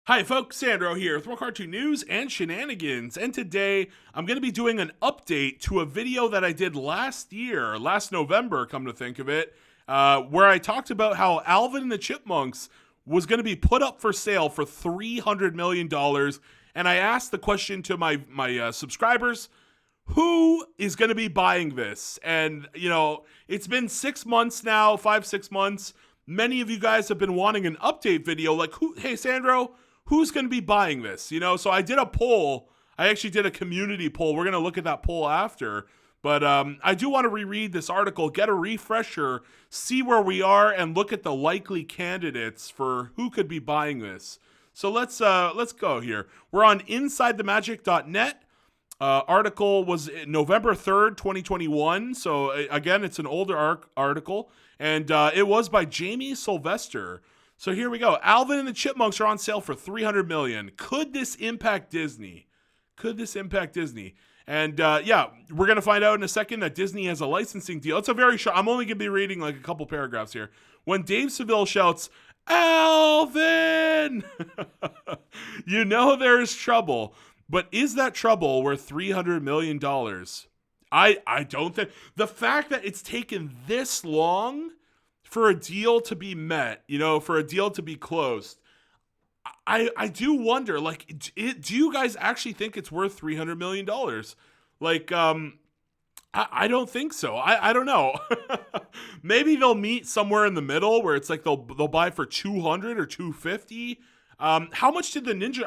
Hi folks, Sandro here with more cartoon news and shenanigans, and today I'm going to be doing an update to a video that I did last November, come to think of it, where I talked about how Alvin the Chipmunks was going to be put up for sale for $300 million, and I asked the question to my subscribers, who is going to be buying this? And, it's been 6 months now, 6 months. Many of you guys have been wanting an update video like, hey, Sandro, who's going to be buying this? So I did a poll. I actually did a community poll. We're going to look at that poll after. But I do want to reread this article, get a refresher, see where we are, and look at the likely candidates for who could be buying this. So let's go here. We're on InsideTheMagic.net. Article was November 3rd, 2021. So again, it's an older article. And it was by Jamie Sylvester. So here we go. Alvin and the Chipmunks are on sale for $300 million. Could this impact Disney? And we're going to find out in a second that Disney has a licensing deal. It's a very short, I'm only going to be reading like a couple paragraphs here. When Dave Seville shouts, Alvin! There's trouble. But is that trouble worth $300 million? I don't think. The fact that it's taken this long for a deal to be met, for a deal to be closed, I do wonder, do you guys actually think it's worth $300 million? I don't think so. I don't know. Maybe they'll meet somewhere in the middle where it's like they'll buy for 200 or 250. How much did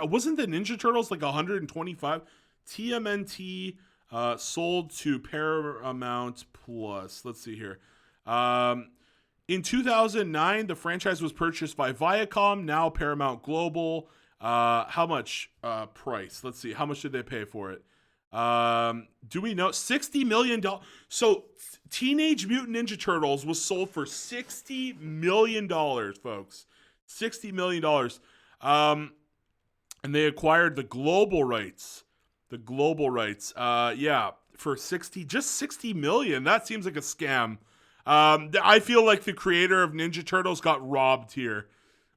wasn't the Ninja Turtles like 125? TMNT sold to Paramount Plus. Let's see here. In 2009, the franchise was purchased by Viacom, now Paramount Global. How much price? Let's see. How much did they pay for it? Do we know? $60 million. So Teenage Mutant Ninja Turtles was sold for $60 million, folks. $60 million. And they acquired the global rights. For $60 million. That seems like a scam. I feel like the creator of Ninja Turtles got robbed here.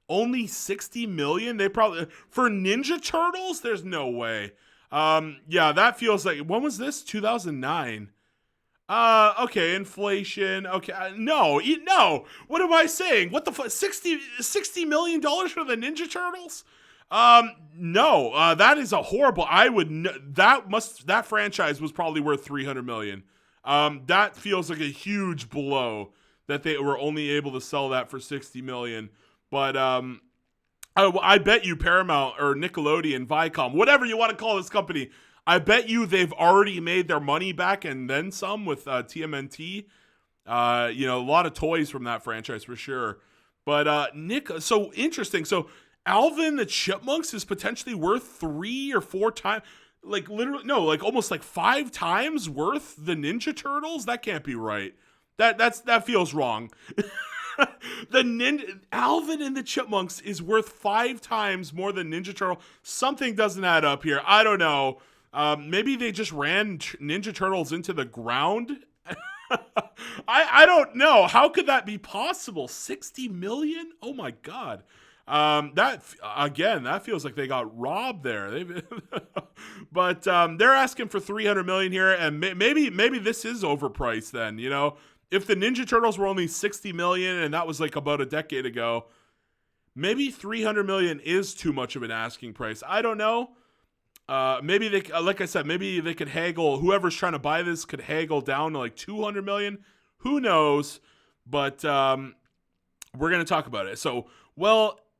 Only $60 million? They probably, for Ninja Turtles? There's no way. That feels like, when was this? 2009. Okay, inflation. Okay, no. What am I saying? What the fuck? $60 million for the Ninja Turtles? No. That is a horrible. That franchise was probably worth $300 million. That feels like a huge blow that they were only able to sell that for $60 million. But I bet you Paramount or Nickelodeon, Viacom, whatever you want to call this company, I bet you they've already made their money back and then some with TMNT. A lot of toys from that franchise for sure. But so interesting. So Alvin the Chipmunks is potentially worth 3 or 4 times. Almost 5 times worth the Ninja Turtles. That can't be right. That feels wrong. Alvin and the Chipmunks is worth 5 times more than Ninja Turtle. Something doesn't add up here. I don't know. Maybe they just ran Ninja Turtles into the ground. I don't know. How could that be possible? 60 million? Oh my God. That feels like they got robbed there. But they're asking for 300 million here, and maybe this is overpriced then, If the Ninja Turtles were only 60 million and that was like about a decade ago, maybe 300 million is too much of an asking price. I don't know. Maybe like I said, maybe they could haggle. Whoever's trying to buy this could haggle down to like 200 million. Who knows? But we're going to talk about it. So,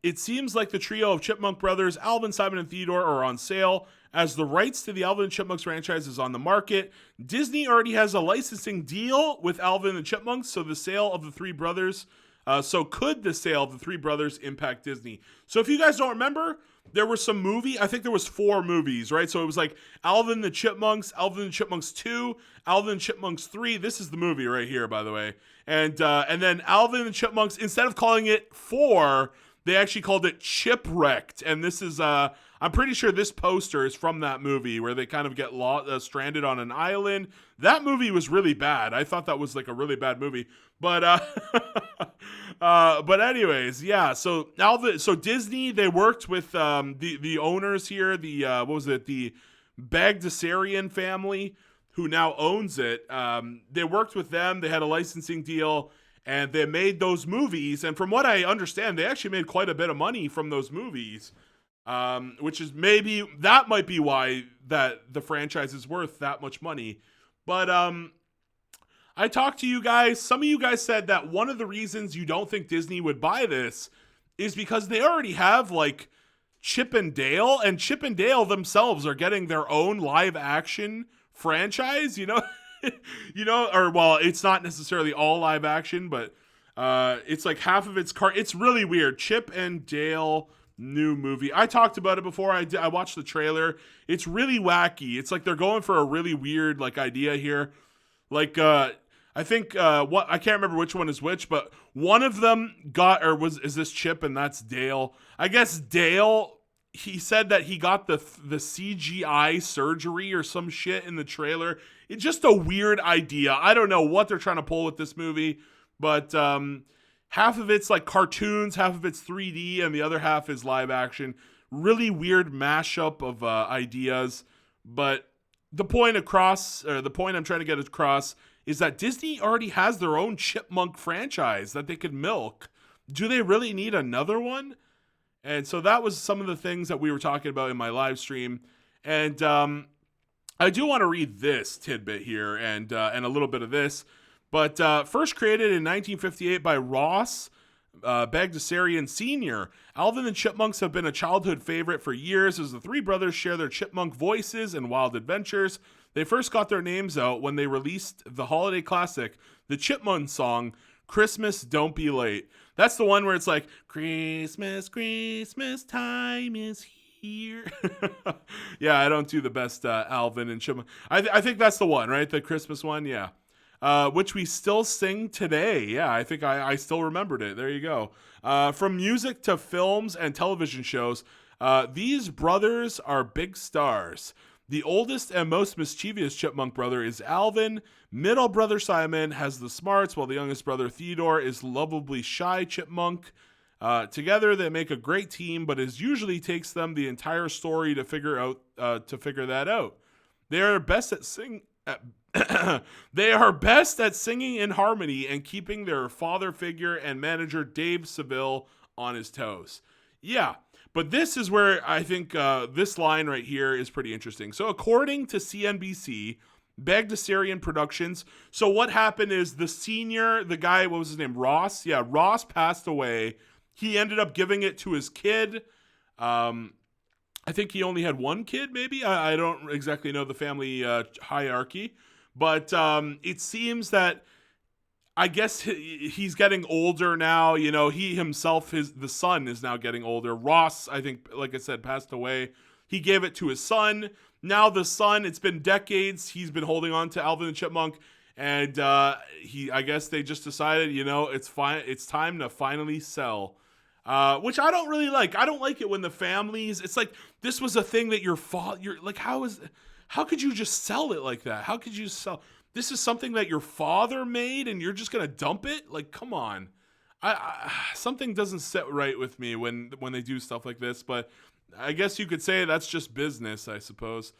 it seems like the trio of Chipmunk brothers, Alvin, Simon, and Theodore, are on sale as the rights to the Alvin and Chipmunks franchise is on the market. Disney already has a licensing deal with Alvin and Chipmunks, so the sale of the three brothers. Could the sale of the three brothers impact Disney? So if you guys don't remember, there were some I think there was 4 movies, right? So it was like Alvin the Chipmunks 2, Alvin and Chipmunks 3. This is the movie right here, by the way. And then Alvin and Chipmunks, instead of calling it 4, they actually called it Chipwrecked. And this is, I'm pretty sure this poster is from that movie where they kind of get stranded on an island. That movie was really bad. I thought that was like a really bad movie. But but anyways, yeah. So Disney, they worked with the owners here. The what was it? The Bagdasarian family, who now owns it. They worked with them. They had a licensing deal, and they made those movies. And from what I understand, they actually made quite a bit of money from those movies, which is that might be why that the franchise is worth that much money. But I talked to you guys. Some of you guys said that one of the reasons you don't think Disney would buy this is because they already have like Chip and Dale, and Chip and Dale themselves are getting their own live action franchise, or well, it's not necessarily all live action, but it's like half of it's really weird. Chip and Dale new movie. I talked about it before. I watched the trailer. It's really wacky. It's like they're going for a really weird like idea here. Like I think I can't remember which one is which, but one of them is this Chip and that's Dale. I guess Dale, he said that he got the CGI surgery or some shit in the trailer. It's just a weird idea. I don't know what they're trying to pull with this movie, but half of it's like cartoons, half of it's 3D, and the other half is live action. Really weird mashup of ideas. But the point I'm trying to get across is that Disney already has their own chipmunk franchise that they could milk. Do they really need another one? And so that was some of the things that we were talking about in my live stream. And I do want to read this tidbit here and a little bit of this. But first created in 1958 by Ross Bagdasarian Sr., Alvin the Chipmunks have been a childhood favorite for years as the three brothers share their chipmunk voices and wild adventures. They first got their names out when they released the holiday classic, the Chipmunk song, Christmas Don't Be Late. That's the one where it's like, Christmas, Christmas time is here. Yeah, I don't do the best Alvin and Chipmunk. I think that's the one, right? The Christmas one, yeah. Which we still sing today. Yeah, I think I still remembered it. There you go. From music to films and television shows, these brothers are big stars. The oldest and most mischievous chipmunk brother is Alvin. Middle brother Simon has the smarts, while the youngest brother Theodore is lovably shy chipmunk. Together they make a great team, but it usually takes them the entire story to figure that out. They are best at singing in harmony and keeping their father figure and manager Dave Seville on his toes. Yeah, but this is where I think this line right here is pretty interesting. So according to CNBC, Bagdasarian Productions, so what happened is the guy, what was his name, Ross? Yeah, Ross passed away. He ended up giving it to his kid. I think he only had one kid, maybe. I don't exactly know the family hierarchy. But it seems that, I guess he's getting older now. You know, he himself, the son is now getting older. Ross, I think, like I said, passed away. He gave it to his son. Now the son, it's been decades. He's been holding on to Alvin the Chipmunk. And I guess they just decided, it's fine. It's time to finally sell. Which I don't really like. I don't like it when the families, it's like, this was a thing that you're like, how could you just sell it like that? How could you sell? This is something that your father made and you're just going to dump it? Like, come on. Something doesn't sit right with me when they do stuff like this, but I guess you could say that's just business, I suppose.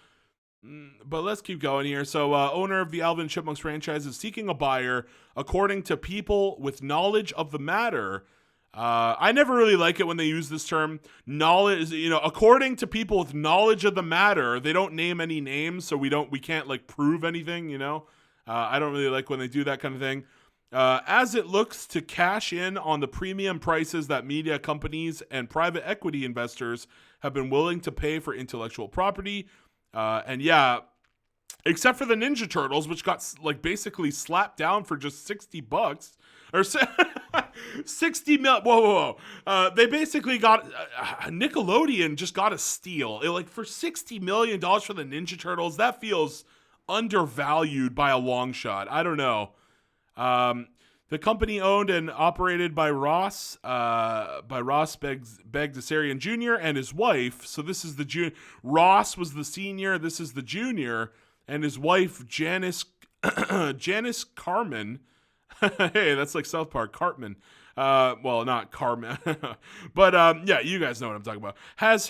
But let's keep going here. So, owner of the Alvin Chipmunks franchise is seeking a buyer, according to people with knowledge of the matter. I never really like it when they use this term, knowledge, according to people with knowledge of the matter. They don't name any names, so we can't like prove anything, I don't really like when they do that kind of thing. As it looks to cash in on the premium prices that media companies and private equity investors have been willing to pay for intellectual property. And yeah, except for the Ninja Turtles, which got like basically slapped down for just $60 or 60 mil. Whoa. They basically got Nickelodeon just got a steal. For $60 million for the Ninja Turtles. That feels undervalued by a long shot. I don't know. The company owned and operated by Ross Bagdasarian Jr. and his wife. So this is the junior. Ross was the senior. This is the junior, and his wife Janice Carmen. Hey, that's like South Park, Cartman. Well, not Carmen, but yeah, you guys know what I'm talking about. Has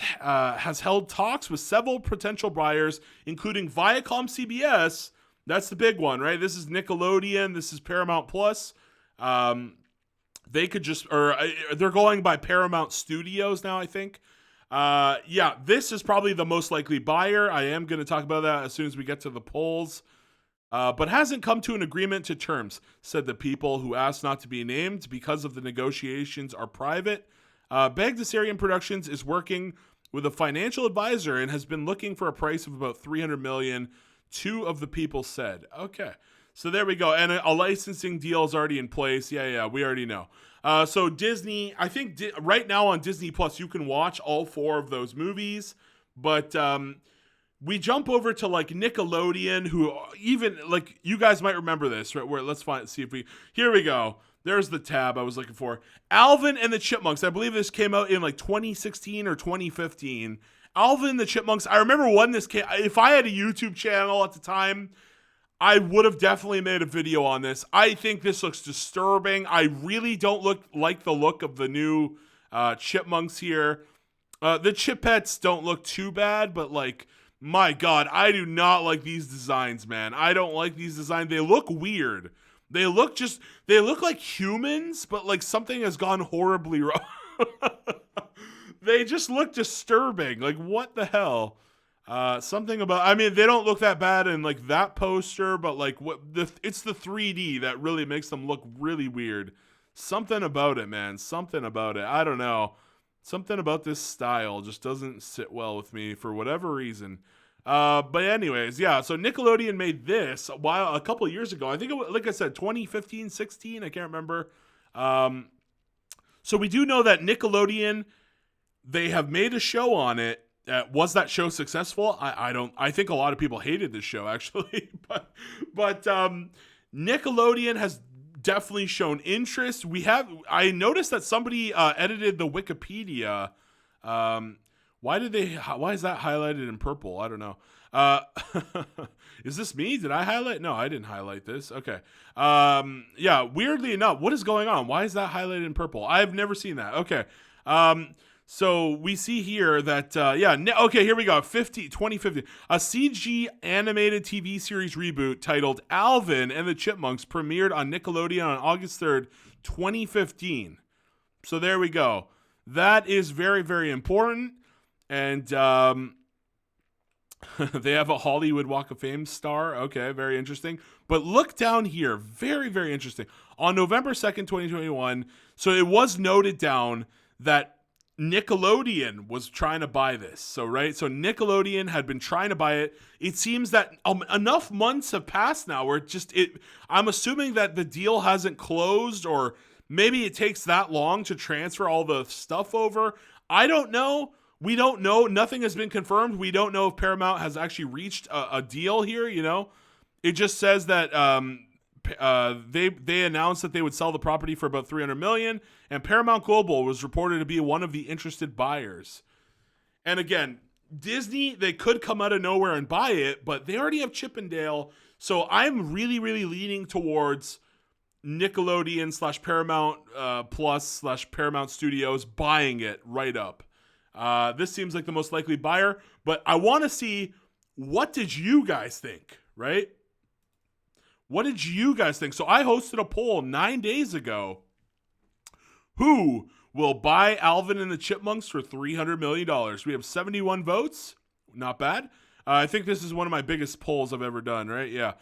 held talks with several potential buyers, including Viacom, CBS. That's the big one, right? This is Nickelodeon. This is Paramount Plus. They could just, or they're going by Paramount Studios now, I think. Yeah, this is probably the most likely buyer. I am going to talk about that as soon as we get to the polls. But hasn't come to an agreement to terms, said the people who asked not to be named because of the negotiations are private. Bagdasarian Productions is working with a financial advisor and has been looking for a price of about $300 million. Two of the people said. Okay. So there we go. And a licensing deal is already in place. Yeah, we already know. So Disney, I think right now on Disney Plus, you can watch all 4 of those movies. But we jump over to like Nickelodeon, who even like you guys might remember this, right? Where here we go. There's the tab I was looking for. Alvin and the Chipmunks. I believe this came out in like 2016 or 2015. Alvin the Chipmunks. I remember when this came. If I had a YouTube channel at the time, I would have definitely made a video on this. I think this looks disturbing. I really don't like the look of the new Chipmunks here. The Chipettes don't look too bad, but like, my God, I do not like these designs, man. I don't like these designs. They look weird. They look like humans, but like something has gone horribly wrong. They just look disturbing. Like, what the hell? Something about, I mean, they don't look that bad in like that poster, but like it's the 3D that really makes them look really weird. Something about it, man. Something about it. I don't know. Something about this style just doesn't sit well with me for whatever reason. But anyways, yeah. So Nickelodeon made this a couple of years ago. I think like I said, 2015, 16. I can't remember. So we do know that Nickelodeon, they have made a show on it. Was that show successful? I think a lot of people hated this show actually, but Nickelodeon has definitely shown interest. I noticed that somebody edited the Wikipedia. Why is that highlighted in purple? I don't know. Is this me? Did I highlight? No, I didn't highlight this. Okay. Yeah, weirdly enough, what is going on? Why is that highlighted in purple? I've never seen that. Okay. So we see here that, okay, here we go. 2050. A CG animated TV series reboot titled Alvin and the Chipmunks premiered on Nickelodeon on August 3rd, 2015. So there we go. That is very, very important. And they have a Hollywood Walk of Fame star. Okay, very interesting. But look down here. Very, very interesting. On November 2nd, 2021, so it was noted down that Nickelodeon was trying to buy this. So Nickelodeon had been trying to buy it. It seems that enough months have passed now where I'm assuming that the deal hasn't closed, or maybe it takes that long to transfer all the stuff over. I don't know. We don't know. Nothing has been confirmed. We don't know if Paramount has actually reached a deal here, you know. It just says that they announced that they would sell the property for about $300 million, and Paramount Global was reported to be one of the interested buyers. And again, Disney, they could come out of nowhere and buy it, but they already have Chip and Dale, so I'm really, really leaning towards Nickelodeon / Paramount Plus / Paramount Studios buying it right up. This seems like the most likely buyer, but I want to see, what did you guys think, right? What did you guys think? So I hosted a poll 9 days ago. Who will buy Alvin and the Chipmunks for $300 million? We have 71 votes. Not bad. I think this is one of my biggest polls I've ever done, right? Yeah.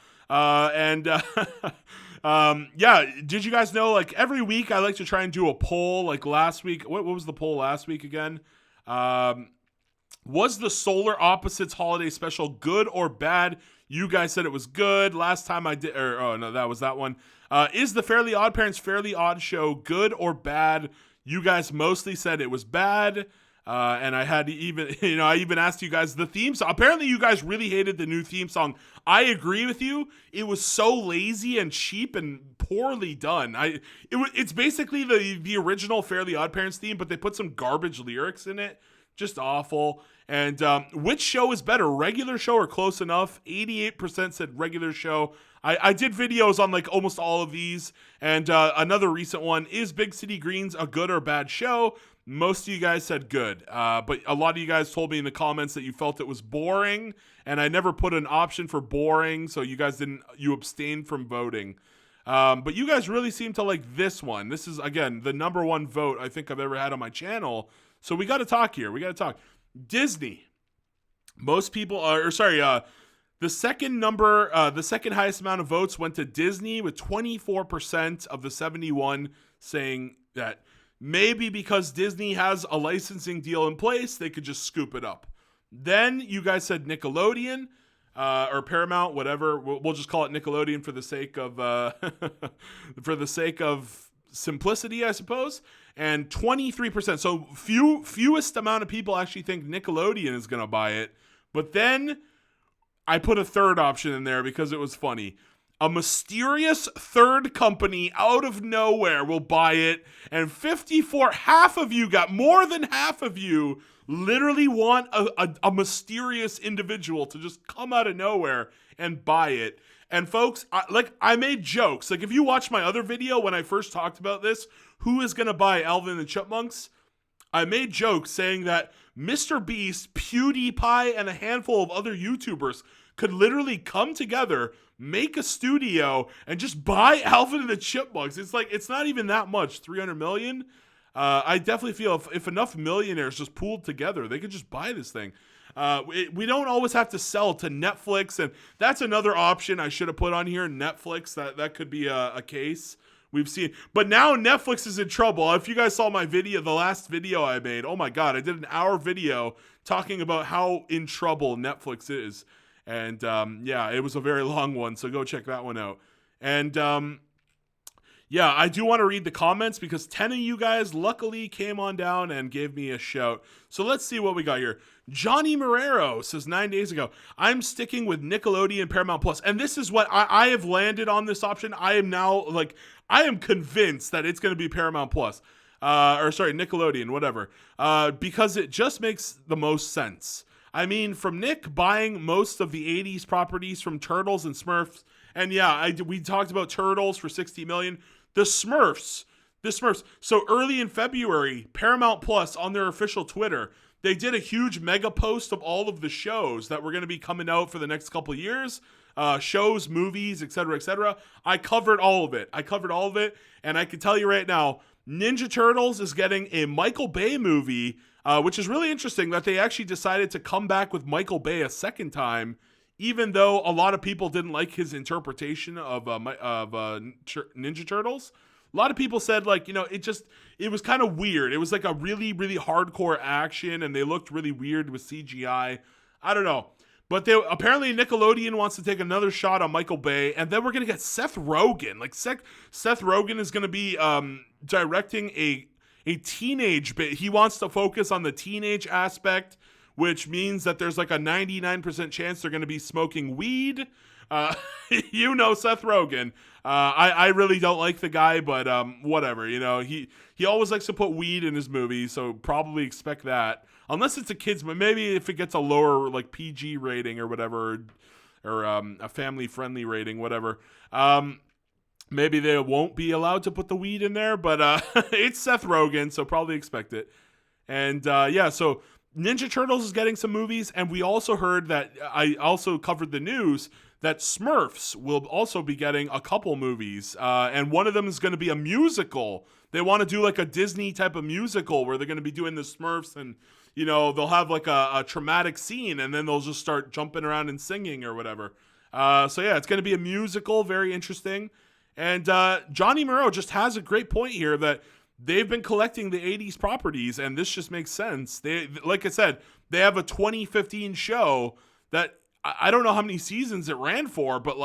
Yeah, did you guys know, like, every week I like to try and do a poll. Like last week, what was the poll last week again? Was the Solar Opposites holiday special good or bad? You guys said it was good. Last time I did, that was that one. Is the Fairly Odd Parents Fairly Odd Show good or bad? You guys mostly said it was bad. And I had to even, I even asked you guys the theme song. Apparently, you guys really hated the new theme song. I agree with you. It was so lazy and cheap and poorly done. It's basically the original Fairly Odd Parents theme, but they put some garbage lyrics in it. Just awful. And which show is better, regular show or Close Enough? 88% said regular show. I did videos on like almost all of these. And another recent one, is Big City Greens a good or bad show? Most of you guys said good, but a lot of you guys told me in the comments that you felt it was boring, and I never put an option for boring, so you abstained from voting. But you guys really seem to like this one. This is, again, the number one vote I think I've ever had on my channel, so we got to talk here. We got to talk. Disney. Most people the second highest amount of votes went to Disney, with 24% of the 71 saying that maybe because Disney has a licensing deal in place, they could just scoop it up. Then you guys said Nickelodeon or Paramount, whatever. We'll just call it Nickelodeon for the sake of simplicity, I suppose. And 23%. So fewest amount of people actually think Nickelodeon is going to buy it. But then I put a third option in there because it was funny. A mysterious third company out of nowhere will buy it, and more than half of you literally want a mysterious individual to just come out of nowhere and buy it. And folks, I made jokes. Like, if you watch my other video when I first talked about this, who is going to buy Alvin the Chipmunks? I made jokes saying that Mr. Beast, PewDiePie, and a handful of other YouTubers could literally come together, make a studio, and just buy Alvin and the Chipmunks. It's not even that much, 300 million. I definitely feel if enough millionaires just pooled together, they could just buy this thing. We don't always have to sell to Netflix, and that's another option I should have put on here. Netflix, that could be a case. We've seen, but now Netflix is in trouble. If you guys saw my video, the last video I made, oh my God, I did an hour video talking about how in trouble Netflix is. And it was a very long one, so go check that one out. And I do want to read the comments because 10 of you guys luckily came on down and gave me a shout. So let's see what we got here. Johnny Marrero says 9 days ago, I'm sticking with Nickelodeon Paramount Plus. And this is what I have landed on this option. I am convinced that it's going to be Paramount Plus. Nickelodeon, whatever. Because it just makes the most sense. I mean, from Nick buying most of the 80s properties from Turtles and Smurfs, and we talked about Turtles for $60 million. The Smurfs. So early in February, Paramount Plus on their official Twitter, they did a huge mega post of all of the shows that were going to be coming out for the next couple of years. Shows, movies, etc., etc. I covered all of it, and I can tell you right now, Ninja Turtles is getting a Michael Bay movie, which is really interesting that they actually decided to come back with Michael Bay a second time, even though a lot of people didn't like his interpretation of Ninja Turtles. A lot of people said, it was kind of weird. It was like a really, really hardcore action, and they looked really weird with CGI. I don't know. But apparently Nickelodeon wants to take another shot on Michael Bay, and then we're going to get Seth Rogen. Seth Rogen is going to be directing a teenage bit. He wants to focus on the teenage aspect, which means that there's like a 99% chance they're going to be smoking weed. Seth Rogen. I really don't like the guy, but whatever. He always likes to put weed in his movies, so probably expect that. Unless it's a kid's, but maybe if it gets a lower like PG rating or whatever, or a family-friendly rating, whatever. Maybe they won't be allowed to put the weed in there, but it's Seth Rogen, so probably expect it. And so Ninja Turtles is getting some movies, and we also heard that I also covered the news that Smurfs will also be getting a couple movies, and one of them is going to be a musical. They want to do like a Disney type of musical where they're going to be doing the Smurfs, and they'll have like a traumatic scene, and then they'll just start jumping around and singing or whatever. It's going to be a musical, very interesting. And Johnny Marrero just has a great point here that they've been collecting the 80s properties, and this just makes sense. Like I said, they have a 2015 show that I don't know how many seasons it ran for, but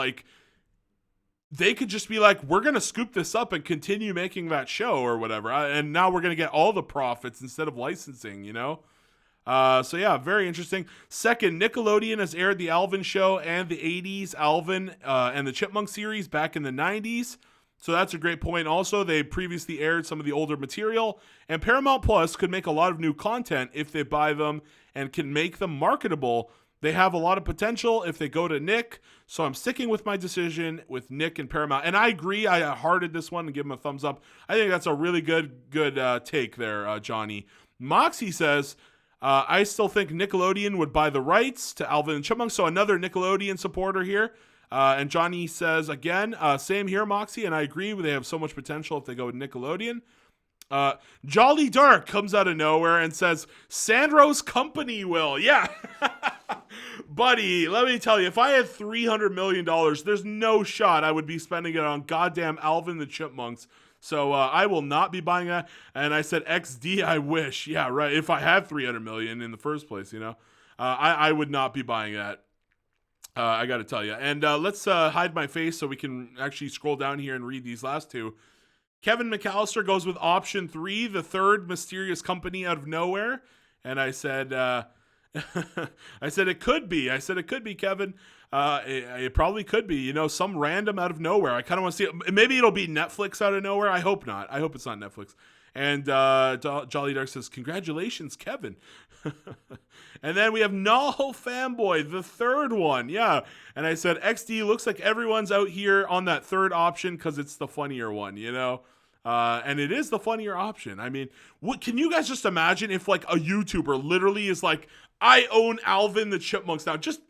they could just be like, we're going to scoop this up and continue making that show or whatever. And now we're going to get all the profits instead of licensing, So yeah, very interesting. Second, Nickelodeon has aired the Alvin show and the 80s Alvin and the Chipmunk series back in the 90s. So that's a great point. Also, they previously aired some of the older material, and Paramount Plus could make a lot of new content if they buy them and can make them marketable. They have a lot of potential if they go to Nick. So I'm sticking with my decision with Nick and Paramount. And I agree. I hearted this one and give him a thumbs up. I think that's a really good take there, Johnny. Moxie says, I still think Nickelodeon would buy the rights to Alvin and Chipmunks. So another Nickelodeon supporter here. And Johnny says, again, same here, Moxie. And I agree. They have so much potential if they go with Nickelodeon. Jolly Dark comes out of nowhere and says, Sandro's company will. Yeah. Buddy, let me tell you, if I had $300 million, there's no shot I would be spending it on goddamn Alvin the Chipmunks. So I will not be buying that. And I said, XD, I wish. Yeah, right. If I had $300 million in the first place, I would not be buying that. I got to tell you. And let's hide my face so we can actually scroll down here and read these last two. Kevin McAllister goes with option 3, the third mysterious company out of nowhere. And I said, it could be. I said it could be, Kevin. It probably could be, some random out of nowhere. I kind of want to see it. Maybe it'll be Netflix out of nowhere. I hope not. I hope it's not Netflix. And Jolly Dark says, congratulations, Kevin. And then we have Null Fanboy, the third one. Yeah. And I said, XD, looks like everyone's out here on that third option because it's the funnier one, and it is the funnier option. I mean, what can you guys just imagine if like a YouTuber literally is like, I own Alvin the Chipmunks now? Just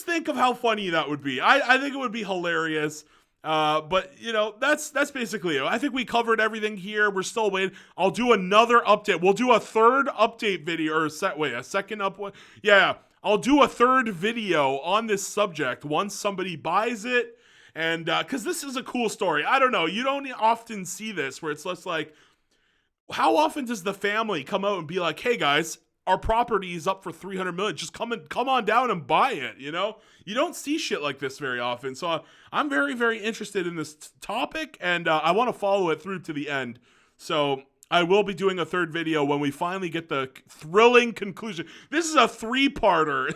think of how funny that would be. I think it would be hilarious. But that's basically it. I think we covered everything here. We're still waiting. I'll do another update. We'll do a third update video or a second upload. Yeah, I'll do a third video on this subject once somebody buys it. And because this is a cool story. I don't know. You don't often see this where it's less like, how often does the family come out and be like, hey guys, our property is up for $300 million. Just come on down and buy it. You don't see shit like this very often. So I'm very, very interested in this topic, and I want to follow it through to the end. So I will be doing a third video when we finally get the thrilling conclusion. This is a 3-parter.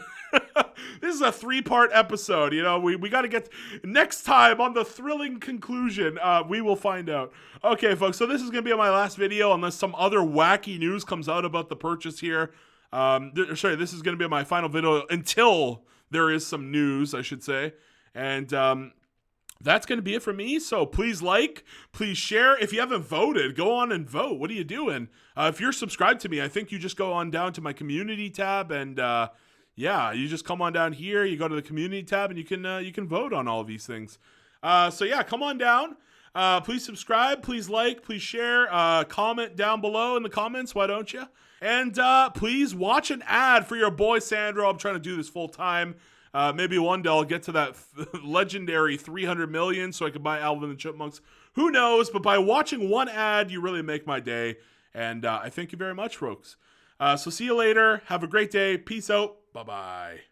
This is a 3-part episode. We got to get next time on the thrilling conclusion. We will find out. Okay, folks. So this is going to be my last video unless some other wacky news comes out about the purchase here. This is going to be my final video until there is some news, I should say. And that's going to be it for me. So please please share. If you haven't voted, go on and vote. What are you doing? If you're subscribed to me, I think you just go on down to my community tab and you just come on down here. You go to the community tab and you can vote on all of these things. Come on down. Please subscribe. Please please share. Comment down below in the comments. Why don't you? And please watch an ad for your boy Sandro. I'm trying to do this full time. Maybe one day I'll get to that legendary 300 million so I can buy Alvin the Chipmunks. Who knows? But by watching one ad, you really make my day. And I thank you very much, folks. So see you later. Have a great day. Peace out. Bye-bye.